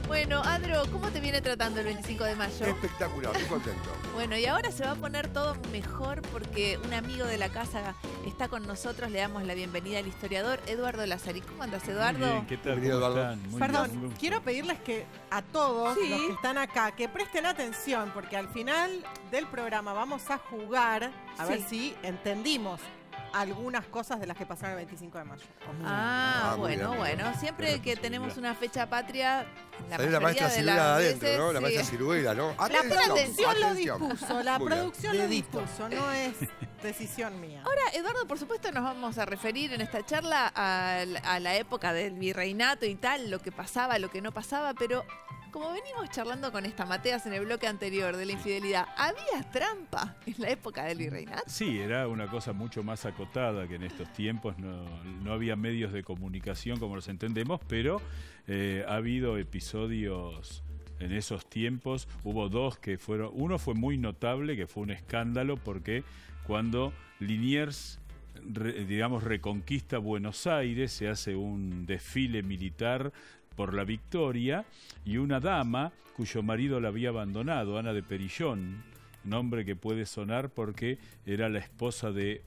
Bueno, Adro, ¿cómo te viene tratando el 25 de mayo? Espectacular, muy contento. Bueno, y ahora se va a poner todo mejor porque un amigo de la casa está con nosotros. Le damos la bienvenida al historiador Eduardo Lazari. ¿Cómo andas, Eduardo? Muy bien, ¿qué tal? Bienvenido, ¿Cómo Eduardo. están? Muy Perdón, bien. quiero pedirles que a todos Sí. los que están acá, que presten atención, porque al final del programa vamos a jugar a ver si entendimos algunas cosas de las que pasaron el 25 de mayo. Muy bien, muy bien. Bueno. Siempre que tenemos una fecha patria, la Salió la maestra mayoría de Ciruela de las adentro, veces, ¿no? La sí. maestra Ciruela, ¿no? La Atención, producción lo atención. dispuso, la Muy bien. producción lo Dedito. dispuso, no es decisión mía. Ahora, Eduardo, por supuesto, nos vamos a referir en esta charla a la época del virreinato y tal, lo que pasaba, lo que no pasaba, pero como venimos charlando con esta Mateas en el bloque anterior de la infidelidad, ¿había trampa en la época del virreinato? Sí, era una cosa mucho más acotada que en estos tiempos. No había medios de comunicación como los entendemos, pero ha habido episodios en esos tiempos. Hubo dos que fueron... Uno fue muy notable, que fue un escándalo, porque cuando Liniers, digamos, reconquista Buenos Aires, se hace un desfile militar por la victoria, y una dama cuyo marido la había abandonado, Ana de Perillón, nombre que puede sonar porque era la esposa de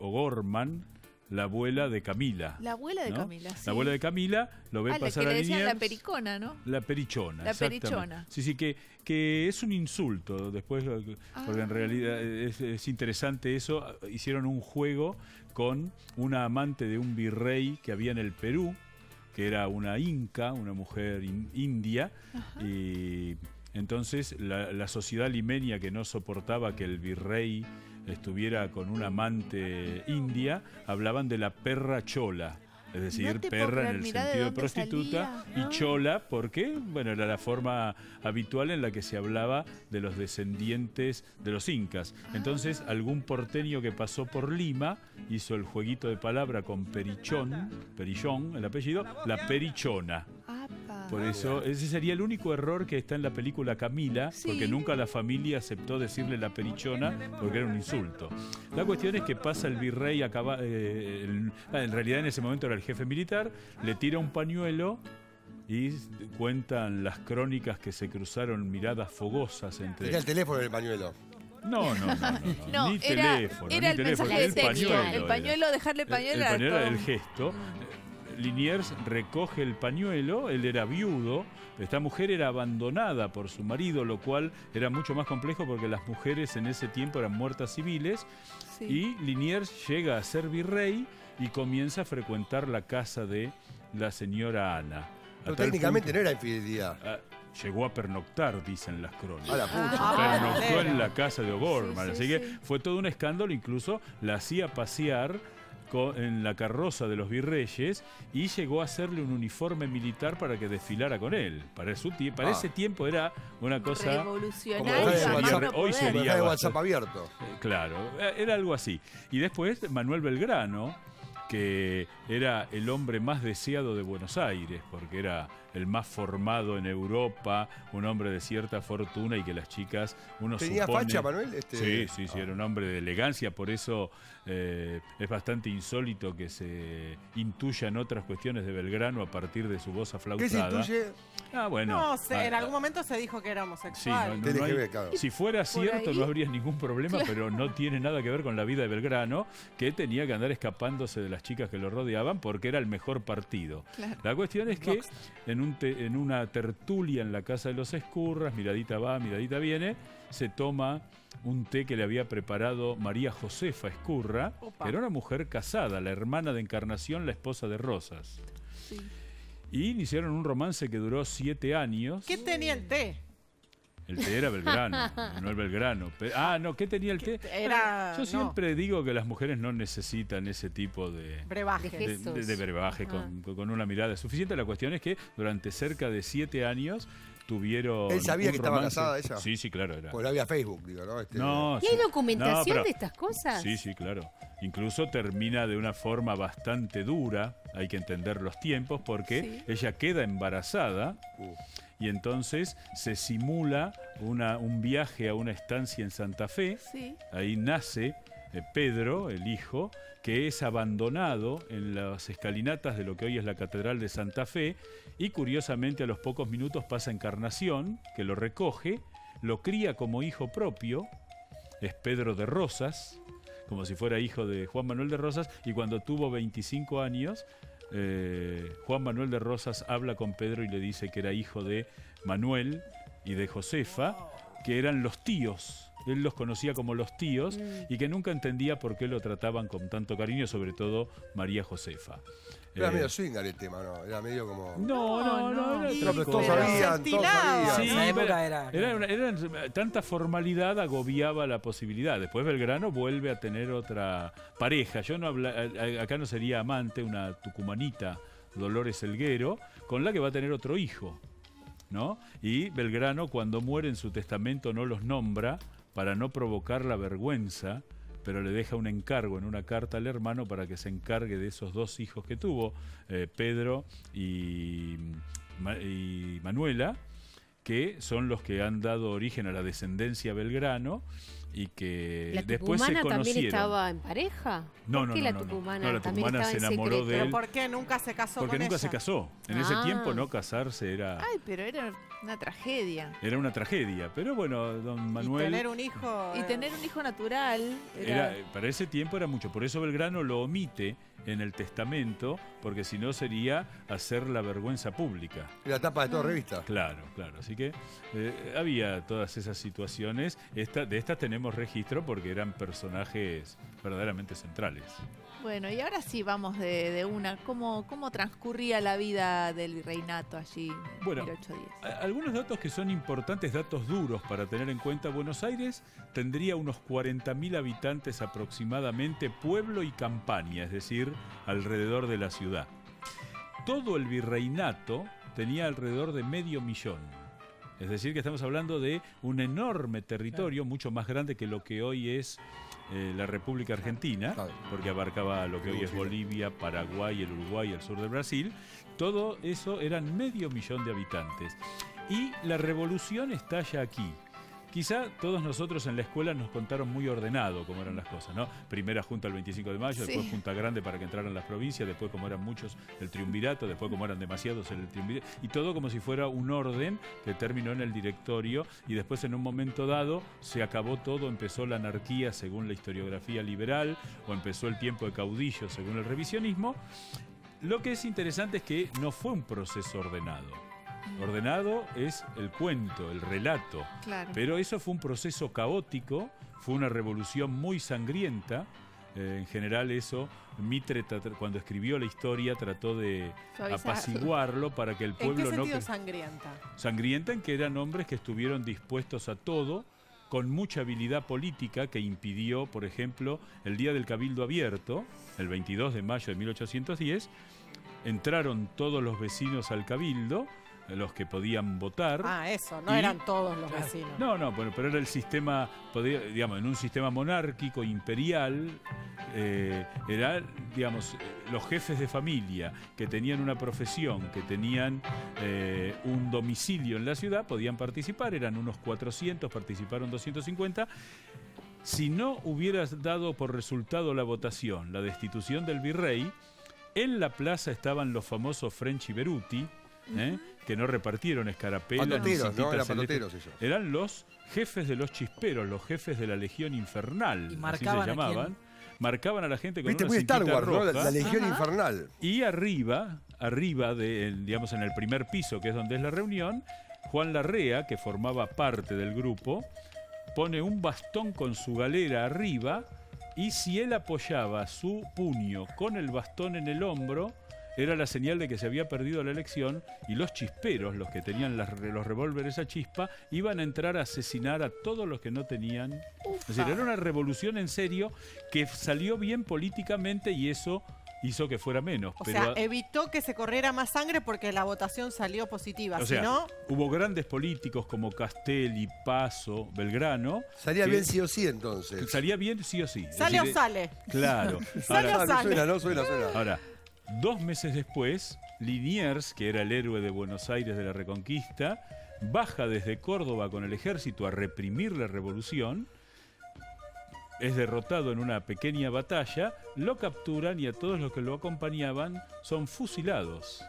O'Gorman, la abuela de Camila. La abuela de ¿no? Camila, sí. La abuela de Camila lo ve La pasar que a le decían la Liniers. pericona, ¿no? La perichona. La exactamente. perichona. Sí, que es un insulto después, porque en realidad es interesante eso. Hicieron un juego con una amante de un virrey que había en el Perú, que era una inca, una mujer india, y entonces la sociedad limeña, que no soportaba que el virrey estuviera con una amante india, hablaban de la perra chola. Es decir, No te puedo perra creer, en el mirá de sentido de dónde prostituta, salía. y chola porque, bueno, era la forma habitual en la que se hablaba de los descendientes de los incas. Entonces, algún porteño que pasó por Lima hizo el jueguito de palabra con Perillón, el apellido, la perichona. Apa. Por eso, ese sería el único error que está en la película Camila, Sí. porque nunca la familia aceptó decirle la perichona porque era un insulto. La cuestión es que pasa el virrey, en realidad en ese momento era el jefe militar, le tira un pañuelo y cuentan las crónicas que se cruzaron miradas fogosas entre... Era el teléfono del pañuelo. No, No, ni era teléfono, el ni teléfono, mensaje de el texto. pañuelo. El pañuelo, dejarle El pañuelo. pañuelo era todo. el gesto. Liniers recoge el pañuelo, él era viudo, esta mujer era abandonada por su marido, lo cual era mucho más complejo porque las mujeres en ese tiempo eran muertas civiles, Sí. y Liniers llega a ser virrey y comienza a frecuentar la casa de la señora Ana. Pero A tal técnicamente punto- no era infidelidad. llegó a pernoctar, dicen las crónicas. A la pucha. Pernoctó Valera. en la casa de O'Gorman, Sí, así sí, que sí. fue todo un escándalo. Incluso la hacía pasear en la carroza de los virreyes y llegó a hacerle un uniforme militar para que desfilara con él. Para ese tiempo era una cosa... Revolucionario. Como a dejar de más WhatsApp. no Hoy poder. sería- Dejá de bastante. WhatsApp abierto. Claro, era algo así. Y después Manuel Belgrano, que era el hombre más deseado de Buenos Aires, porque era el más formado en Europa, un hombre de cierta fortuna y que las chicas, uno ¿Tenía supone... facha, Manuel? Sí, era un hombre de elegancia, por eso es bastante insólito que se intuyan otras cuestiones de Belgrano a partir de su voz aflautada. ¿Qué se intuye? Ah, bueno. No sé, en algún momento se dijo que era Sí, homosexual. no hay- TLGB, claro. si fuera cierto ahí. no habría ningún problema, pero no tiene nada que ver con la vida de Belgrano, que tenía que andar escapándose de las chicas que lo rodeaban porque era el mejor partido. Claro. La cuestión es que en una tertulia en la casa de los Escurras, miradita va, miradita viene, se toma un té que le había preparado María Josefa Escurra, Opa. que era una mujer casada, la hermana de Encarnación, la esposa de Rosas. Sí. Y iniciaron un romance que duró 7 años. ¿Qué tenía el té? El té era Belgrano, no el Belgrano. No, ¿qué tenía el té? Era... Yo no, siempre digo que las mujeres no necesitan ese tipo de brebaje. de brebaje con una mirada suficiente. La cuestión es que durante cerca de 7 años tuvieron... ¿Él sabía un que estaba romance. casada ella? Sí, claro. Era. Pues no había Facebook, digo, ¿no? No, ¿Y hay sí. documentación No, pero- de estas cosas? Sí, claro. Incluso termina de una forma bastante dura, hay que entender los tiempos, porque Sí. ella queda embarazada y entonces se simula un viaje a una estancia en Santa Fe. Sí. Ahí nace Pedro, el hijo, que es abandonado en las escalinatas de lo que hoy es la Catedral de Santa Fe, y curiosamente a los pocos minutos pasa Encarnación, que lo recoge, lo cría como hijo propio, es Pedro de Rosas, como si fuera hijo de Juan Manuel de Rosas, y cuando tuvo 25 años, Juan Manuel de Rosas habla con Pedro y le dice que era hijo de Manuel y de Josefa, que eran los tíos. Él los conocía como los tíos y que nunca entendía por qué lo trataban con tanto cariño, sobre todo María Josefa. Era medio swinger el tema, ¿no? Era medio como... No, era Y- otra pero cosa. todos sabían, todos sabían. Sí, esa época era... tanta formalidad agobiaba la posibilidad. Después Belgrano vuelve a tener otra pareja. Yo no acá no sería amante, una tucumanita, Dolores Elguero, con la que va a tener otro hijo, ¿no? Y Belgrano, cuando muere, en su testamento no los nombra para no provocar la vergüenza, pero le deja un encargo en una carta al hermano para que se encargue de esos dos hijos que tuvo, Pedro y Manuela, que son los que han dado origen a la descendencia Belgrano y que ¿La después se tucumana también conocieron. estaba en pareja? No, ¿Por no, qué no, la no, no. tucumana No, la también tucumana estaba se en enamoró secreto? de él. ¿Pero por qué nunca se casó Porque con nunca ella? se casó. En ese Ah. tiempo no casarse era Pero era una tragedia. una tragedia. Pero bueno, don Manuel... Y tener un hijo... Y tener un hijo natural Para ese tiempo era mucho. Por eso Belgrano lo omite en el testamento, porque si no sería hacer la vergüenza pública. Era la tapa de toda revista. Claro. Así que había todas esas situaciones. De estas tenemos registro porque eran personajes verdaderamente centrales. Bueno, y ahora sí vamos de una. ¿Cómo transcurría la vida del virreinato allí en Bueno, 1810? Algunos datos que son importantes, datos duros para tener en cuenta. Buenos Aires tendría unos 40.000 habitantes aproximadamente, pueblo y campaña, es decir, alrededor de la ciudad. Todo el virreinato tenía alrededor de 500.000. Es decir, que estamos hablando de un enorme territorio, mucho más grande que lo que hoy es la República Argentina, Claro. porque abarcaba lo que hoy es Bolivia, Paraguay, el Uruguay, el sur de Brasil. Todo eso eran 500.000 de habitantes. Y la revolución estalla aquí. Quizá todos nosotros en la escuela nos contaron muy ordenado cómo eran las cosas, ¿no? Primera junta el 25 de mayo, Sí. después junta grande para que entraran las provincias, después como eran muchos el triunvirato, después como eran demasiados el triunvirato, y todo como si fuera un orden que terminó en el directorio y después en un momento dado se acabó todo, empezó la anarquía según la historiografía liberal o empezó el tiempo de caudillo según el revisionismo. Lo que es interesante es que no fue un proceso ordenado. Ordenado es el cuento, el relato. Claro. Pero eso fue un proceso caótico, fue una revolución muy sangrienta. En general eso, Mitre cuando escribió la historia trató de Suavizar. apaciguarlo para que el ¿En qué pueblo no... sentido sangrienta? Sangrienta en que eran hombres que estuvieron dispuestos a todo, con mucha habilidad política que impidió, por ejemplo, el día del Cabildo Abierto, el 22 de mayo de 1810, entraron todos los vecinos al Cabildo, los que podían votar. Ah, eso, no Y- eran todos los vecinos. No, bueno, pero era el sistema, digamos, en un sistema monárquico, imperial, era, digamos, los jefes de familia que tenían una profesión, que tenían un domicilio en la ciudad, podían participar, eran unos 400, participaron 250. Si no hubiera dado por resultado la votación, la destitución del virrey, en la plaza estaban los famosos French y Beruti, que no repartieron escarapelas ni Patoteros, ¿no? cintitas Eran celestes. patoteros ellos. Eran los jefes de los chisperos, los jefes de la Legión Infernal, Y así se marcaban a llamaban. Marcaban a la gente con Viste, una muy Star cintita Wars, ¿no? roja. La Legión Ajá. Infernal. Y arriba digamos en el primer piso, que es donde es la reunión, Juan Larrea, que formaba parte del grupo, pone un bastón con su galera arriba y si él apoyaba su puño con el bastón en el hombro, era la señal de que se había perdido la elección y los chisperos, los que tenían los revólveres a chispa, iban a entrar a asesinar a todos los que no tenían. Es decir, era una revolución en serio que salió bien políticamente y eso hizo que fuera menos. O pero sea, evitó que se corriera más sangre porque la votación salió positiva. o Si sea, no, hubo grandes políticos como Castelli, Paso, Belgrano. Salía que bien sí o sí entonces. Salía bien sí o sí. Es ¿sale o decir, sale? Claro. Sale Ahora, o sale. Suena, ¿no? Suena. ahora, 2 meses después, Liniers, que era el héroe de Buenos Aires de la Reconquista, baja desde Córdoba con el ejército a reprimir la revolución es derrotado en una pequeña batalla, lo capturan y a todos los que lo acompañaban son fusilados.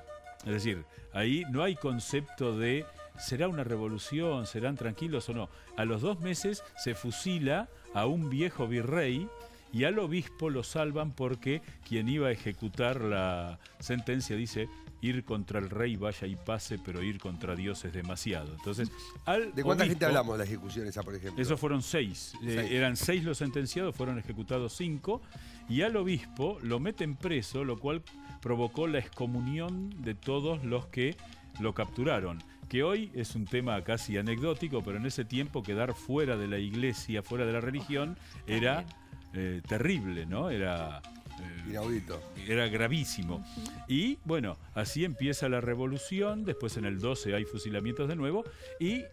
Es decir, ahí no hay concepto de ¿será una revolución? ¿Serán tranquilos o no? A los 2 meses se fusila a un viejo virrey y al obispo lo salvan porque quien iba a ejecutar la sentencia dice: ir contra el rey vaya y pase, pero ir contra Dios es demasiado. Entonces, ¿de cuánta gente hablamos de la ejecución esa, por ejemplo? Esos fueron 6. Eran 6 los sentenciados, fueron ejecutados 5. Y al obispo lo meten preso, lo cual provocó la excomunión de todos los que lo capturaron. Que hoy es un tema casi anecdótico, pero en ese tiempo quedar fuera de la iglesia, fuera de la religión, era terrible, ¿no? Era inaudito. Era gravísimo. Y bueno, así empieza la revolución. Después en el 12 hay fusilamientos de nuevo. Y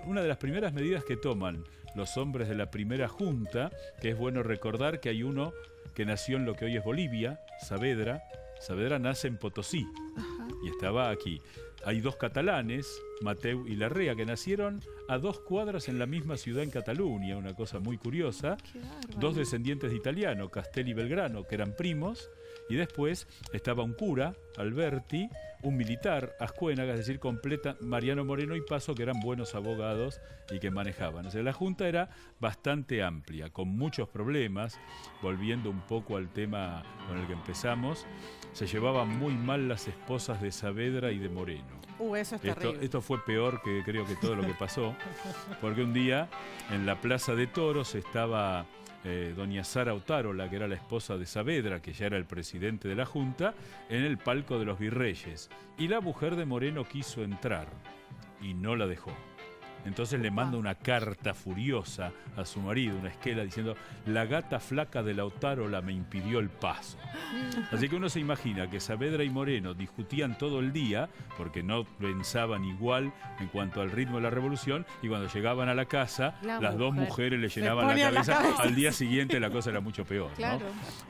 una de las primeras medidas que toman los hombres de la primera junta, que es bueno recordar que hay uno que nació en lo que hoy es Bolivia, Saavedra. Saavedra nace en Potosí y estaba aquí. Hay 2 catalanes, Mateu y Larrea, que nacieron a 2 cuadras en la misma ciudad en Cataluña, una cosa muy curiosa. 2 descendientes de italiano, Castelli y Belgrano, que eran primos, y después estaba un cura, Alberti, un militar, Ascuénaga, es decir, completa Mariano Moreno y Paso, que eran buenos abogados y que manejaban. O sea, la Junta era bastante amplia, con muchos problemas. Volviendo un poco al tema con el que empezamos, se llevaban muy mal las esposas de Saavedra y de Moreno. Eso es terrible. Esto fue peor que creo que todo lo que pasó, porque un día en la Plaza de Toros estaba doña Sara Otárola, que era la esposa de Saavedra, que ya era el presidente de la Junta, en el palco de los virreyes. Y la mujer de Moreno quiso entrar y no la dejó. Entonces le manda una carta furiosa a su marido, una esquela, diciendo: la gata flaca de la Otárola me impidió el paso. Así que uno se imagina que Saavedra y Moreno discutían todo el día, porque no pensaban igual en cuanto al ritmo de la revolución, y cuando llegaban a la casa, las 2 mujeres le llenaban la cabeza. Al día siguiente la cosa era mucho peor, ¿no?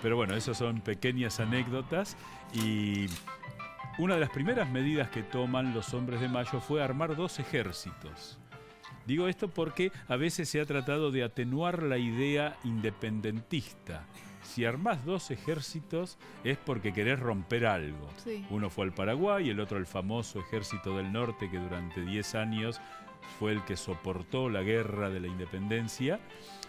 Pero bueno, esas son pequeñas anécdotas. Y una de las primeras medidas que toman los hombres de Mayo fue armar 2 ejércitos. Digo esto porque a veces se ha tratado de atenuar la idea independentista. Si armás 2 ejércitos es porque querés romper algo. Sí. Uno fue al Paraguay, el otro el famoso Ejército del Norte, que durante 10 años fue el que soportó la guerra de la independencia.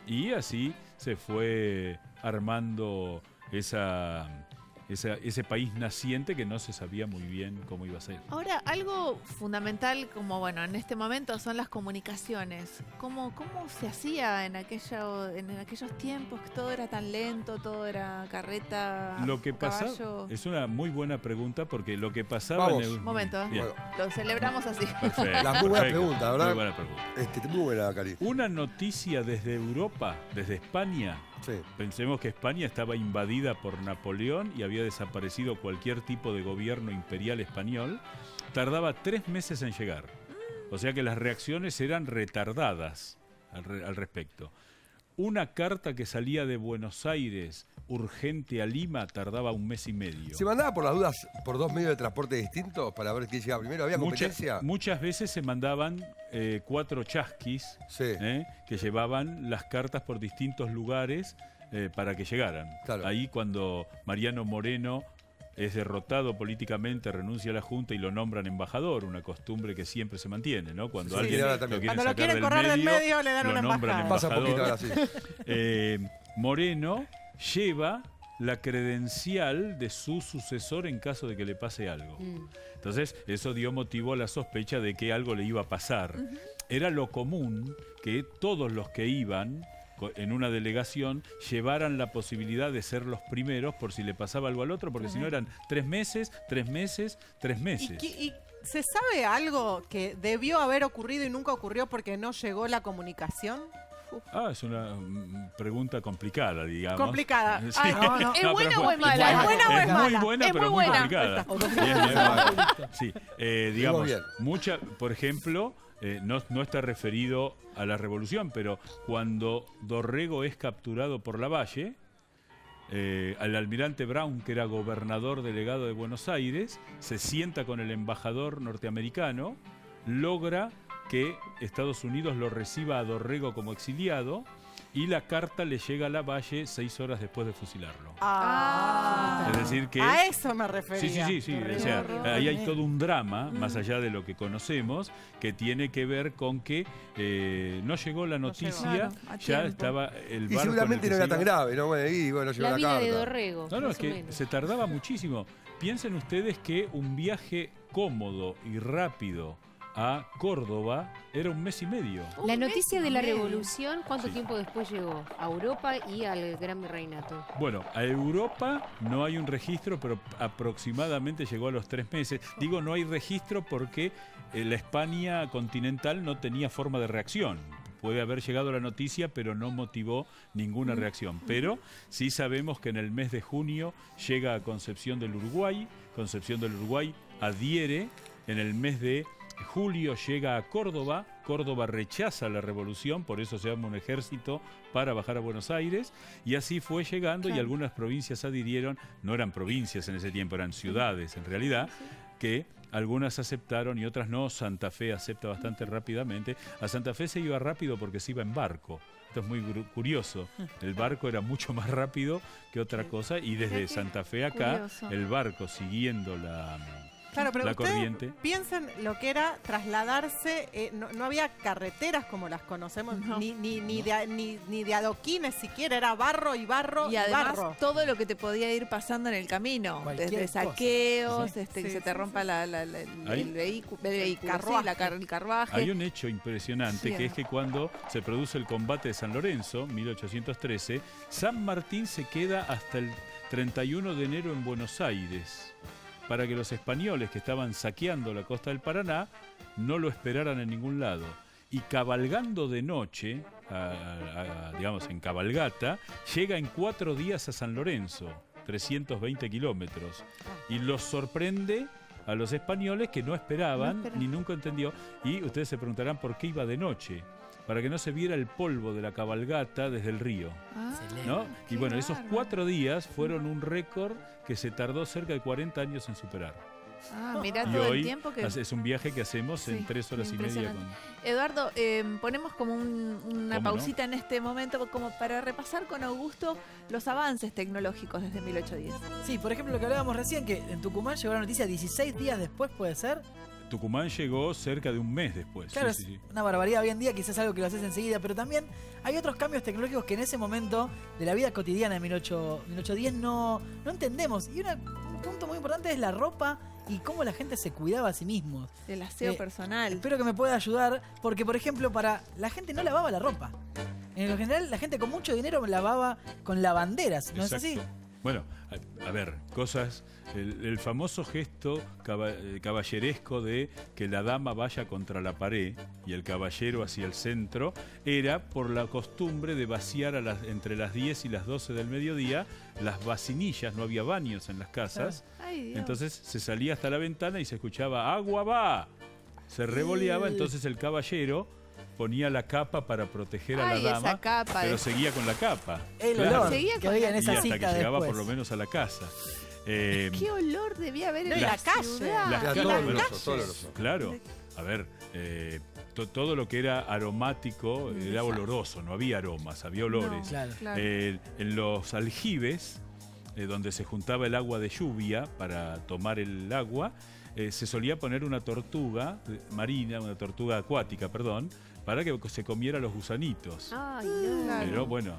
Y así se fue armando ese país naciente que no se sabía muy bien cómo iba a ser. Ahora, algo fundamental, como bueno, en este momento son las comunicaciones. ¿Cómo se hacía en aquellos tiempos? Que todo era tan lento, todo era carreta, lo que pasaba, caballo. Es una muy buena pregunta, porque lo que pasaba... Vamos. Un momento, lo celebramos así. Perfecto. La muy buena pregunta, ¿verdad? Muy buena pregunta. Muy buena, Cari. Una noticia desde Europa, desde España. Sí. Pensemos que España estaba invadida por Napoleón y había desaparecido cualquier tipo de gobierno imperial español. Tardaba 3 meses en llegar. O sea que las reacciones eran retardadas al respecto. Una carta que salía de Buenos Aires urgente a Lima tardaba 1 mes y medio. ¿Se mandaba por las dudas por 2 medios de transporte distintos para ver quién llegaba primero? ¿Había competencia? Muchas veces se mandaban 4 chasquis, sí, que llevaban las cartas por distintos lugares para que llegaran. Claro. Ahí cuando Mariano Moreno es derrotado políticamente, renuncia a la Junta y lo nombran embajador, una costumbre que siempre se mantiene, ¿no? Cuando alguien lo quieren correr del medio, le dan un embajador. Pasa un poquito ahora, sí. Moreno lleva la credencial de su sucesor en caso de que le pase algo. Entonces, eso dio motivo a la sospecha de que algo le iba a pasar. Era lo común que todos los que iban en una delegación llevaran la posibilidad de ser los primeros por si le pasaba algo al otro, porque si no eran 3 meses, 3 meses, 3 meses. ¿Y se sabe algo que debió haber ocurrido y nunca ocurrió porque no llegó la comunicación? Es una pregunta complicada, digamos. Complicada. Sí. ¿Es buena o es mala? ¿Es buena o es mala? Muy buena, es pero muy muy buena. complicada. Sí, digamos, por ejemplo, no está referido a la revolución, pero cuando Dorrego es capturado por Lavalle, al almirante Brown, que era gobernador delegado de Buenos Aires, se sienta con el embajador norteamericano, logra que Estados Unidos lo reciba a Dorrego como exiliado y la carta le llega a Lavalle 6 horas después de fusilarlo. Ah. Es decir que... A eso me refería. Sí. O sea, ahí hay todo un drama, más allá de lo que conocemos, que tiene que ver con que no llegó la noticia, Claro, a ya tiempo. estaba el barco. Y seguramente en el no que era tan se iba. grave, ¿no? Bueno, llegó La la vida de carta. Dorrego. No, más es o que menos. se tardaba muchísimo. Piensen ustedes que un viaje cómodo y rápido a Córdoba era 1 mes y medio. La Un noticia mes de y la medio. revolución, ¿cuánto Sí. tiempo después llegó? A Europa y al Gran Virreinato. Bueno, a Europa no hay un registro, pero aproximadamente llegó a los 3 meses. Digo, no hay registro porque la España continental no tenía forma de reacción. Puede haber llegado la noticia, pero no motivó ninguna reacción. Pero sí sabemos que en el mes de junio llega a Concepción del Uruguay. Concepción del Uruguay adhiere. En el mes de julio llega a Córdoba. Córdoba rechaza la revolución, por eso se arma un ejército para bajar a Buenos Aires. Y así fue llegando y algunas provincias adhirieron. No eran provincias en ese tiempo, eran ciudades en realidad, que algunas aceptaron y otras no. Santa Fe acepta bastante rápidamente. A Santa Fe se iba rápido porque se iba en barco. Esto es muy curioso. El barco era mucho más rápido que otra cosa y desde Santa Fe acá, curioso. el barco siguiendo la Claro, pero la ustedes corriente. piensen lo que era trasladarse, no había carreteras como las conocemos, No. ni de adoquines siquiera, era barro y barro Y y además barro. todo lo que te podía ir pasando en el camino, Cualquier desde cosa. saqueos, Sí. que Sí, se te sí, rompa Ahí- el vehículo, carruaje. el carruaje. Hay un hecho impresionante Sí. que es que cuando se produce el combate de San Lorenzo, 1813, San Martín se queda hasta el 31 de enero en Buenos Aires para que los españoles que estaban saqueando la costa del Paraná no lo esperaran en ningún lado. Y cabalgando de noche, digamos en cabalgata, llega en 4 días a San Lorenzo, 320 kilómetros, y los sorprende a los españoles que no esperaban, No esperaban. ni nunca entendió. Y ustedes se preguntarán por qué iba de noche, para que no se viera el polvo de la cabalgata desde el río, Ah, ¿no? qué Y bueno, esos bárbaro. 4 días fueron un récord que se tardó cerca de 40 años en superar. Mirá Y todo el hoy tiempo que... es un viaje que hacemos en Sí, 3 horas y media. impresionante. Eduardo, ponemos como una ¿Cómo pausita en este momento como para repasar con Augusto los avances tecnológicos desde 1810. Sí, por ejemplo, lo que hablábamos recién, que en Tucumán llegó la noticia 16 días después, ¿puede ser? Tucumán llegó cerca de un mes después. Claro, Sí, sí, sí. es una barbaridad hoy en día, quizás algo que lo haces enseguida, pero también hay otros cambios tecnológicos que en ese momento de la vida cotidiana de 1810 no entendemos. Y un punto muy importante es la ropa y cómo la gente se cuidaba a sí mismos. El aseo personal. Espero que me pueda ayudar, porque por ejemplo, la gente no lavaba la ropa. En lo general, la gente con mucho dinero lavaba con lavanderas, ¿no es así? Exacto. Bueno, a ver, cosas... El famoso gesto caballeresco de que la dama vaya contra la pared y el caballero hacia el centro era por la costumbre de vaciar entre las 10 y las 12 del mediodía las vacinillas, no había baños en las casas, Ay, Dios. entonces se salía hasta la ventana y se escuchaba ¡agua va! Se revoleaba, entonces el caballero ponía la capa para proteger a Ay, la esa dama, capa pero de- seguía con la capa. El Claro. olor Seguía que con había en la- Y esa hasta cita que llegaba después. por lo menos a la casa. ¿Qué olor debía haber No, en y la la calle. ciudad? Las Era calles. todo Bueno, oloroso, todo oloroso. Claro, a ver, todo lo que era aromático era oloroso, no había aromas, había olores. Claro. Claro. En los aljibes, donde se juntaba el agua de lluvia para tomar el agua, se solía poner una tortuga marina, una tortuga acuática, perdón, para que se comiera los gusanitos. Ay, no. Claro. Pero bueno,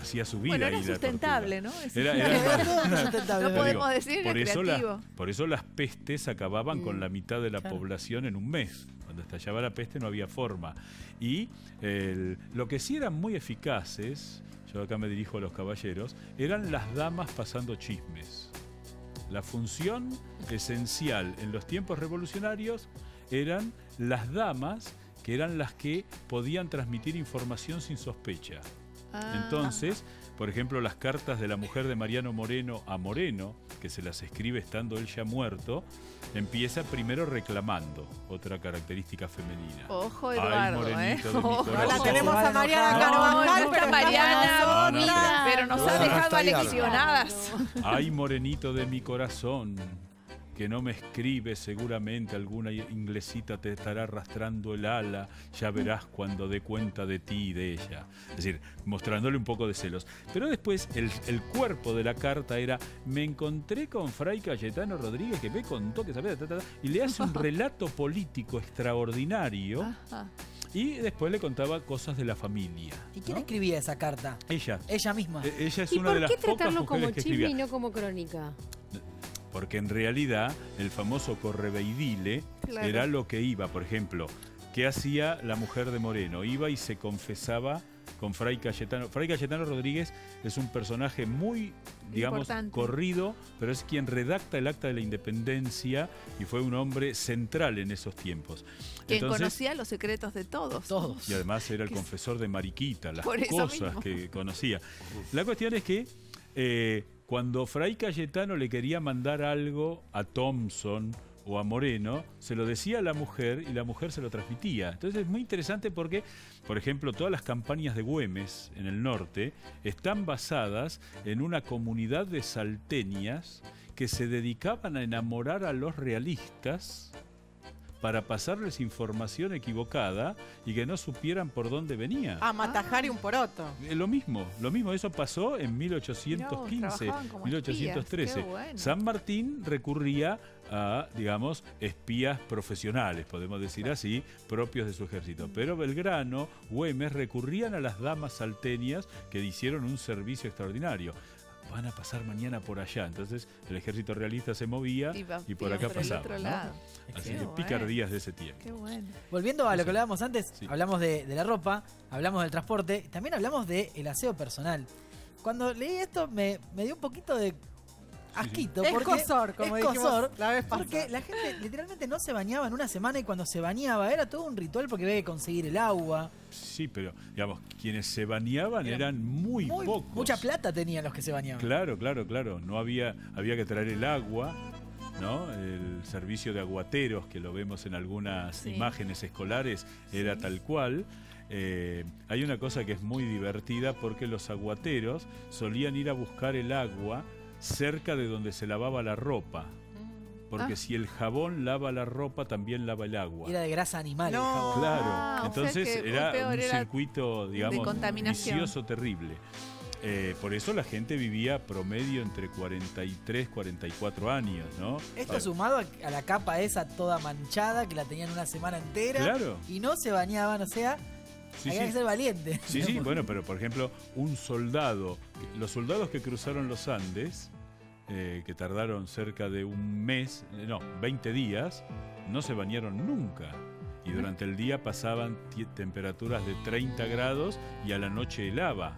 hacía su vida Bueno, ahí era la sustentable, tortuga. ¿no? Era- Todo sustentable, No ¿verdad? podemos decir por era eso, creativo. por eso las pestes acababan con la mitad de la Claro. población en un mes. Cuando estallaba la peste no había forma. Y lo que sí eran muy eficaces, yo acá me dirijo a los caballeros, eran las damas pasando chismes. La función esencial en los tiempos revolucionarios eran las damas, que eran las que podían transmitir información sin sospecha. Ah. Entonces, por ejemplo, las cartas de la mujer de Mariano Moreno a Moreno, que se las escribe estando él ya muerto, empieza primero reclamando, otra característica femenina. Ojo, Ay, Eduardo, morenito de mi Ojo. corazón. Ahora tenemos a Mariana No, Carvajal, no pero está Mariana, No, no, pero nos no. ha No, dejado no está aleccionadas. Ay, morenito de mi corazón, que no me escribes, seguramente alguna inglesita te estará arrastrando el ala, ya verás cuando dé cuenta de ti y de ella. Es decir, mostrándole un poco de celos. Pero después el cuerpo de la carta era: me encontré con Fray Cayetano Rodríguez que me contó que sabía, y le hace un relato político extraordinario. Ajá. Y después le contaba cosas de la familia. ¿Y quién ¿no? escribía esa carta? Ella. Ella misma. Ella es ¿Y una de por las qué pocas tratarlo como mujeres que chisme escribía. y no como crónica? Porque en realidad el famoso correveidile Claro. era lo que iba, por ejemplo, ¿qué hacía la mujer de Moreno? Iba y se confesaba con Fray Cayetano. Fray Cayetano Rodríguez es un personaje muy, digamos, Importante. corrido, pero es quien redacta el Acta de la Independencia y fue un hombre central en esos tiempos. Quien Entonces, conocía los secretos de todos. Todos. y además era el Que- confesor de Mariquita, las Por eso cosas mismo. que conocía. La cuestión es que cuando Fray Cayetano le quería mandar algo a Thompson o a Moreno, se lo decía a la mujer y la mujer se lo transmitía. Entonces es muy interesante porque, por ejemplo, todas las campañas de Güemes en el norte están basadas en una comunidad de salteñas que se dedicaban a enamorar a los realistas para pasarles información equivocada y que no supieran por dónde venía. Ah, Matajari un poroto. Lo mismo, eso pasó en 1815, trabajaban como 1813. espías, qué bueno. San Martín recurría a, digamos, espías profesionales, podemos decir así, propios de su ejército. Pero Belgrano, Güemes recurrían a las damas salteñas que hicieron un servicio extraordinario. Van a pasar mañana por allá. Entonces el ejército realista se movía y por acá el pasaba. otro ¿no? lado. Así Qué que bueno. picardías de ese tiempo. Qué bueno. Volviendo a lo que hablábamos antes, Sí. hablamos de la ropa, hablamos del transporte, también hablamos del aseo personal. Cuando leí esto me dio un poquito de asquito. Es porque cosor, como dijimos escosor, la vez pasada. porque la gente literalmente no se bañaba en una semana y cuando se bañaba era todo un ritual porque había que conseguir el agua. Sí, pero digamos, quienes se bañaban eran muy pocos. Mucha plata tenían los que se bañaban. Claro. No había que traer el agua, ¿no? El servicio de aguateros, que lo vemos en algunas Sí. imágenes escolares, era tal cual. Hay una cosa que es muy divertida porque los aguateros solían ir a buscar el agua cerca de donde se lavaba la ropa. Porque Ah. si el jabón lava la ropa, también lava el agua. Y era de grasa animal No. el jabón. Claro, Ah, o sea entonces que era peor, un era circuito, digamos, contaminación. vicioso, terrible. Por eso la gente vivía promedio entre 43, 44 años, ¿no? Esto sumado a la capa esa toda manchada que la tenían una semana entera Claro. y no se bañaban, o sea, Sí, había sí. que ser valiente. Sí, bueno, pero por ejemplo, un soldado, los soldados que cruzaron los Andes, que tardaron cerca de un mes, 20 días, no se bañaron nunca. Y durante el día pasaban temperaturas de 30 grados y a la noche helaba,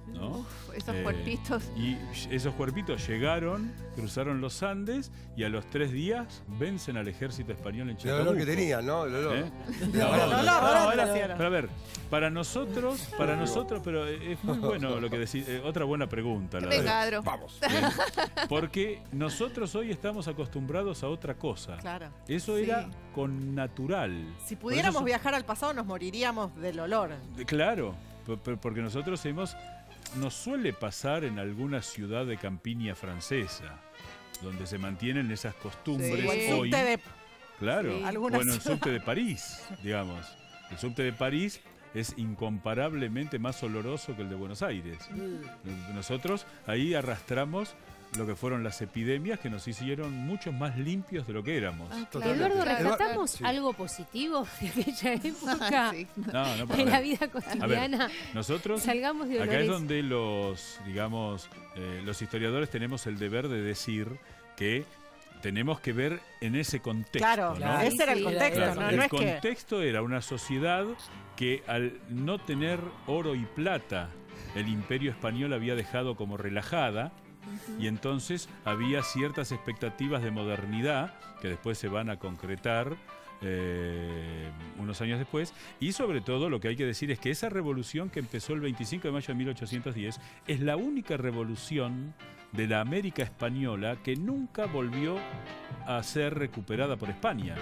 ¿no? Uf, esos cuerpitos. Y esos cuerpitos llegaron, cruzaron los Andes y a los 3 días vencen al ejército español en El Chacabuco. olor que tenían, ¿no? El olor. ¿Eh? La No, verdad. no, ahora, no, pero a ver, para nosotros, pero es muy bueno lo que decís. Otra buena pregunta, la Venga, verdad. Adro. Vamos. Porque nosotros hoy estamos acostumbrados a otra cosa. Claro. Eso Sí. era con natural. Si Por pudiéramos eso viajar al pasado nos moriríamos del olor. Claro, porque nosotros nos suele pasar en alguna ciudad de campiña francesa, donde se mantienen esas costumbres Sí. O el hoy. subte de Claro, Sí. Algunas bueno, el ciudades. subte de París, digamos. El subte de París es incomparablemente más oloroso que el de Buenos Aires. Nosotros ahí arrastramos lo que fueron las epidemias que nos hicieron muchos más limpios de lo que éramos. Ah, Totalmente. Eduardo, Claro. ¿rescatamos Sí. algo positivo de aquella época? Sí. No, De la vida cotidiana. nosotros Salgamos de acá es olores. donde los historiadores tenemos el deber de decir que tenemos que ver en ese contexto. Claro, ¿no? ese era el Sí, contexto, claro. no, El no es que contexto era una sociedad que al no tener oro y plata, el imperio español había dejado como relajada y entonces había ciertas expectativas de modernidad que después se van a concretar unos años después, y sobre todo lo que hay que decir es que esa revolución que empezó el 25 de mayo de 1810 es la única revolución de la América española que nunca volvió a ser recuperada por España.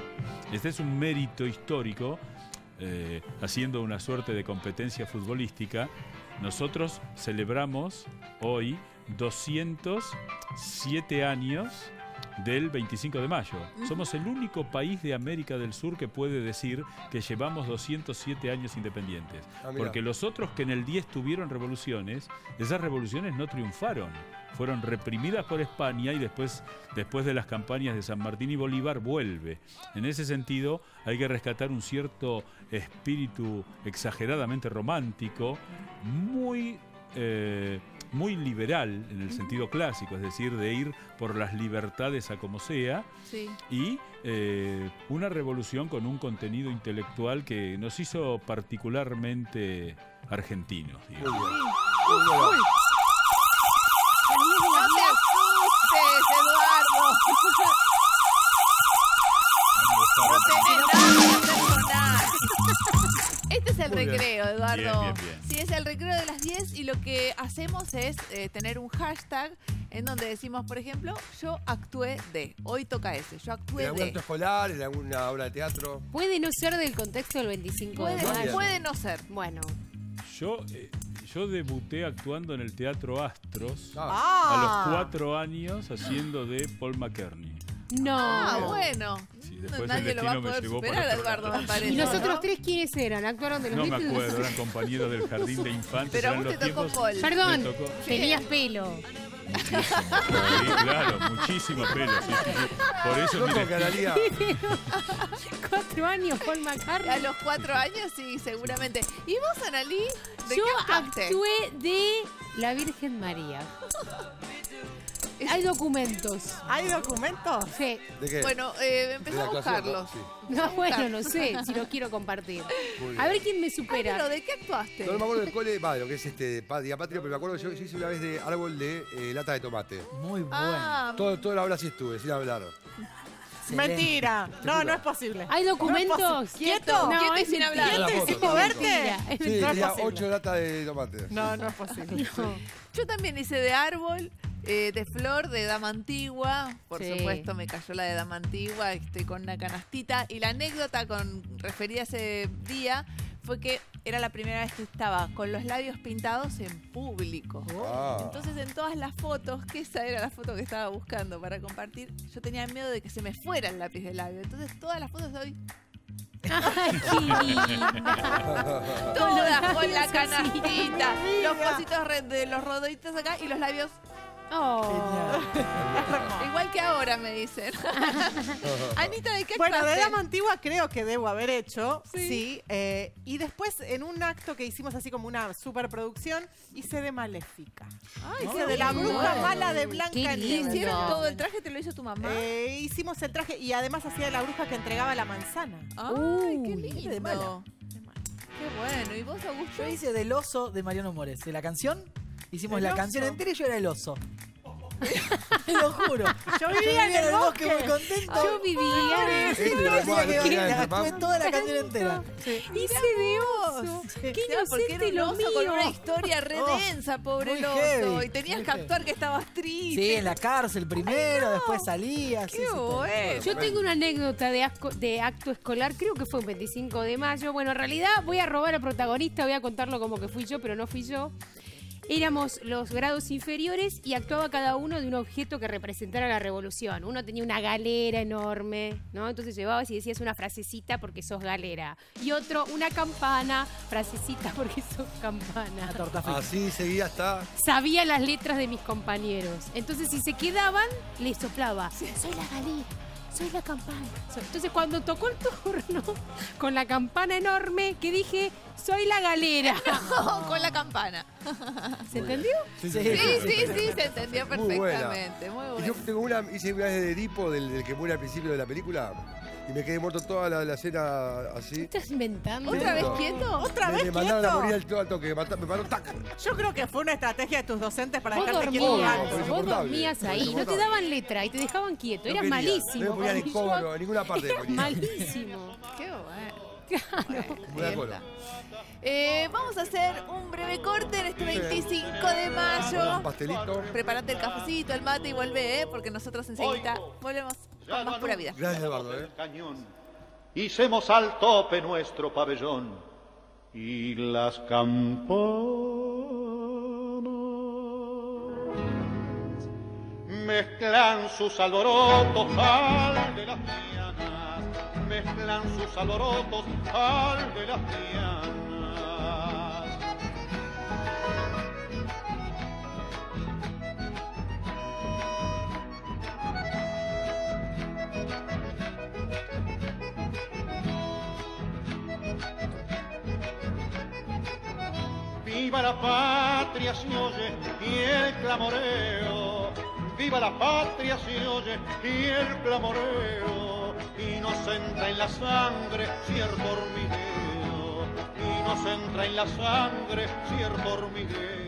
Este es un mérito histórico, haciendo una suerte de competencia futbolística. Nosotros celebramos hoy 207 años del 25 de mayo. Somos el único país de América del Sur que puede decir que llevamos 207 años independientes. Porque los otros que en el 10 tuvieron revoluciones, esas revoluciones no triunfaron. Fueron reprimidas por España y después de las campañas de San Martín y Bolívar vuelve. En ese sentido hay que rescatar un cierto espíritu exageradamente romántico, muy liberal en el sentido clásico, es decir, de ir por las libertades a como sea, Sí. y una revolución con un contenido intelectual que nos hizo particularmente argentinos, digamos. Muy bien. Muy bien. No te asustes, Eduardo. No tenés nada personal. Este es el Muy bien. recreo, Eduardo. Bien, bien, bien. Sí, es el recreo de las 10 y lo que hacemos es tener un hashtag en donde decimos, por ejemplo, yo actué de. Hoy toca ese, yo ¿En actué algún acto de. escolar? ¿En alguna obra de teatro? Puede no ser del contexto del 25 de mayo. Puede no ser. Bueno, Yo debuté actuando en el Teatro Astros Ah. a los 4 años haciendo de Paul McCartney. no. Ah, bueno. Sí, después Nadie el lo va a destino me poder llevó por superar, otro Eduardo, lado. me parece. ¿Y los ¿no? otros tres quiénes eran? ¿Actuaron de los No me Beatles? acuerdo, eran compañeros del jardín de infantes. Pero a eran vos los te tocó tiempos. Paul. Perdón, Me tocó. tenías pelo. Muchísimo. Sí, claro, muchísimo pelo. Sí, sí, sí. Por eso, Yo mire, con Analía. 4 años, Paul McCartney. A los 4 años, sí, seguramente. ¿Y vos, Analí? ¿De Yo qué actuaste? actué de la Virgen María. Hay documentos. ¿Hay documentos? Sí. ¿De qué? Bueno, ¿De empezá la a actuación, buscarlos. Sí. No, bueno, no sé si los quiero compartir. Muy bien. A ver quién me Ah, pero supera. ¿de qué actuaste? No me acuerdo del cole, va, de lo que es Día Patrio, pero me acuerdo que yo hice una vez de árbol de lata de tomate. Muy bueno. Ah, Toda la hora sí estuve, sin hablar. Excelente. Mentira. No, juro. no es posible. ¿Hay documentos? No es posible. ¿Quieto? No, quieto y es sin hablar. mentira. La foto, ¿Sin la moverte? Mentira, es Sí, mentira. tenía posible. 8 latas de tomate. No, no es posible. yo también hice de árbol, de flor, de dama antigua. Por Sí. supuesto, me cayó la de dama antigua, con una canastita. Y la anécdota referida a ese día fue que era la primera vez que estaba con los labios pintados en público. Ah. Entonces, en todas las fotos, que esa era la foto que estaba buscando para compartir, yo tenía miedo de que se me fuera el lápiz de labio. Entonces, todas las fotos hoy, Ay, qué linda. todas con la labios así. canastita, los cositos de los rodaditos acá y los labios Oh. igual que ahora, me dicen. Anita, ¿de qué Bueno, de actuaste? dama antigua creo que debo haber hecho, Sí. sí. Y después, en un acto que hicimos así como una superproducción, hice de Maléfica. Ay, Hice qué de la lindo. bruja mala de Blanca Qué lindo. ¿Hicieron todo el traje? ¿Te lo hizo tu mamá? Hicimos el traje y además hacía de la bruja que entregaba la manzana. Ay, qué Uy, lindo. de mala. Qué bueno. ¿Y vos, Augusto? Yo hice del oso de Mariano Mores. De la canción, hicimos ¿Del la oso? canción entera y yo era el oso. Te lo juro. Yo vivía en el bosque muy bosque. contento. Yo vivía. Sí, Este todo lo el día puedo que agregar, venía, papá. actué toda la canción entera. Hice de oso. Qué Claro, porque era inocente un lo oso con mío. una historia re Oh, densa, pobre muy el oso. heavy, Y tenías muy que heavy. actuar que estabas triste. Sí, en la cárcel primero, después salía. Qué bueno. Yo tengo una anécdota de acto escolar, creo que fue un 25 de mayo. Bueno, en realidad voy a robar al protagonista, voy a contarlo como que fui yo, pero no fui yo. Éramos los grados inferiores y actuaba cada uno de un objeto que representara la revolución. Uno tenía una galera enorme, ¿no? Entonces llevabas y decías una frasecita porque sos galera. Y otro, una campana, frasecita porque sos campana. Una torta frita. Así seguía hasta. Sabía las letras de mis compañeros. Entonces, si se quedaban, les soplaba. Soy la galera, soy la campana. Entonces, cuando tocó el turno, con la campana enorme, que dije, soy la galera. Con la campana. ¿Se entendió? Sí, Sí, se entendió Muy buena. perfectamente. Muy Y bueno. yo tengo hice una vez de Edipo, del que muere al principio de la película, y me quedé muerto toda la escena así. ¿Estás inventando? ¿Otra vez No. quieto? ¿Otra Me vez mandaron a morir quieto? al toque, me paró tac. Yo creo que fue una estrategia de tus docentes para Vos dejarte quieto. dormías, Fue vos insoportable, dormías fue ahí, no te insoportable. daban letra y te dejaban quieto, No eras quería, malísimo. No me ponían ni Cuando yo- cobro, en ninguna parte me Eras ponían. malísimo. Qué bueno. Muy de Ahí acuerdo. está. Vamos a hacer un breve corte en este 25 de Un mayo. pastelito. Prepárate el cafecito, el mate y vuelve, porque nosotros enseguida volvemos con más pura vida. Gracias, Eduardo. Cañón. Hicemos al tope nuestro pabellón y las campanas mezclan sus alborotos al de las dianas, mezclan sus alborotos al de las dianas. Viva la patria se oye y el clamoreo, viva la patria se oye y el clamoreo, y nos entra en la sangre cierto hormigueo, y nos entra en la sangre cierto hormigueo.